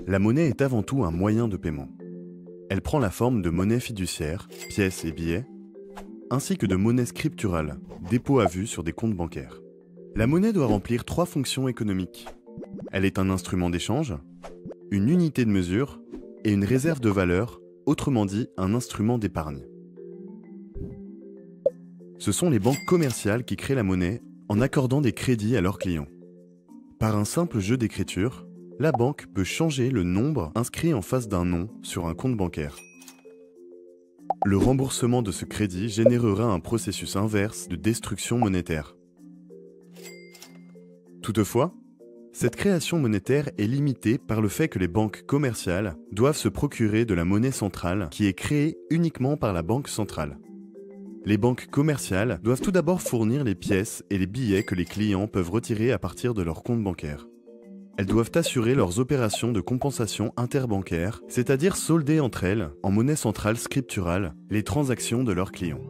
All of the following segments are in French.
La monnaie est avant tout un moyen de paiement. Elle prend la forme de monnaie fiduciaire, pièces et billets, ainsi que de monnaie scripturale, dépôt à vue sur des comptes bancaires. La monnaie doit remplir 3 fonctions économiques. Elle est un instrument d'échange, une unité de mesure et une réserve de valeur, autrement dit un instrument d'épargne. Ce sont les banques commerciales qui créent la monnaie en accordant des crédits à leurs clients. Par un simple jeu d'écriture, la banque peut changer le nombre inscrit en face d'un nom sur un compte bancaire. Le remboursement de ce crédit générera un processus inverse de destruction monétaire. Toutefois, cette création monétaire est limitée par le fait que les banques commerciales doivent se procurer de la monnaie centrale qui est créée uniquement par la banque centrale. Les banques commerciales doivent tout d'abord fournir les pièces et les billets que les clients peuvent retirer à partir de leur compte bancaire. Elles doivent assurer leurs opérations de compensation interbancaire, c'est-à-dire solder entre elles, en monnaie centrale scripturale, les transactions de leurs clients.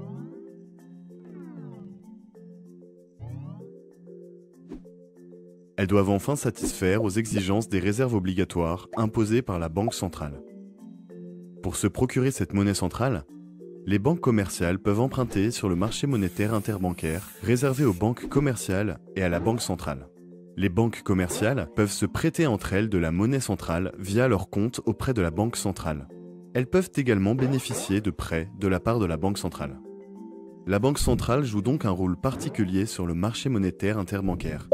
Elles doivent enfin satisfaire aux exigences des réserves obligatoires imposées par la Banque centrale. Pour se procurer cette monnaie centrale, les banques commerciales peuvent emprunter sur le marché monétaire interbancaire réservé aux banques commerciales et à la Banque centrale. Les banques commerciales peuvent se prêter entre elles de la monnaie centrale via leur compte auprès de la Banque centrale. Elles peuvent également bénéficier de prêts de la part de la Banque centrale. La Banque centrale joue donc un rôle particulier sur le marché monétaire interbancaire.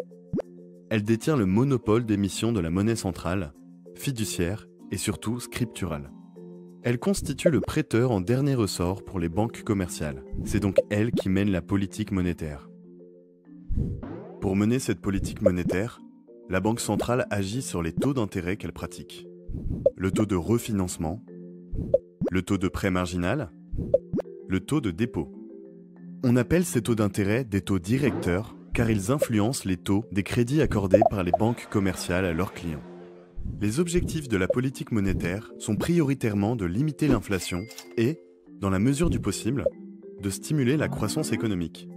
Elle détient le monopole d'émission de la monnaie centrale, fiduciaire et surtout scripturale. Elle constitue le prêteur en dernier ressort pour les banques commerciales. C'est donc elle qui mène la politique monétaire. Pour mener cette politique monétaire, la Banque centrale agit sur les taux d'intérêt qu'elle pratique. Le taux de refinancement, le taux de prêt marginal, le taux de dépôt. On appelle ces taux d'intérêt des taux directeurs car ils influencent les taux des crédits accordés par les banques commerciales à leurs clients. Les objectifs de la politique monétaire sont prioritairement de limiter l'inflation et, dans la mesure du possible, de stimuler la croissance économique.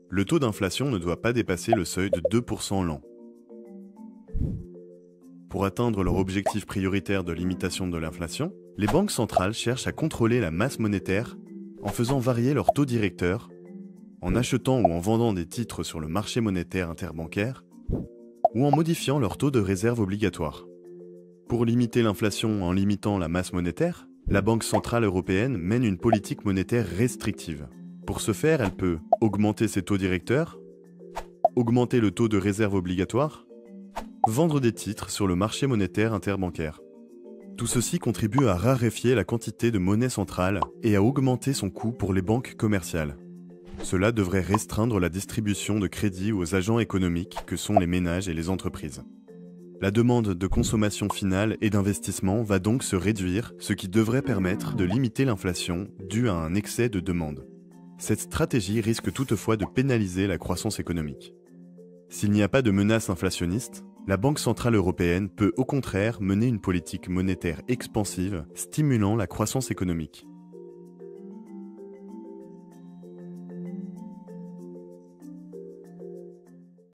Le taux d'inflation ne doit pas dépasser le seuil de 2% l'an. Pour atteindre leur objectif prioritaire de limitation de l'inflation, les banques centrales cherchent à contrôler la masse monétaire en faisant varier leur taux directeur, en achetant ou en vendant des titres sur le marché monétaire interbancaire, ou en modifiant leur taux de réserve obligatoire. Pour limiter l'inflation en limitant la masse monétaire, la Banque centrale européenne mène une politique monétaire restrictive. Pour ce faire, elle peut augmenter ses taux directeurs, augmenter le taux de réserve obligatoire, vendre des titres sur le marché monétaire interbancaire. Tout ceci contribue à raréfier la quantité de monnaie centrale et à augmenter son coût pour les banques commerciales. Cela devrait restreindre la distribution de crédits aux agents économiques que sont les ménages et les entreprises. La demande de consommation finale et d'investissement va donc se réduire, ce qui devrait permettre de limiter l'inflation due à un excès de demande. Cette stratégie risque toutefois de pénaliser la croissance économique. S'il n'y a pas de menace inflationniste, la Banque centrale européenne peut au contraire mener une politique monétaire expansive, stimulant la croissance économique.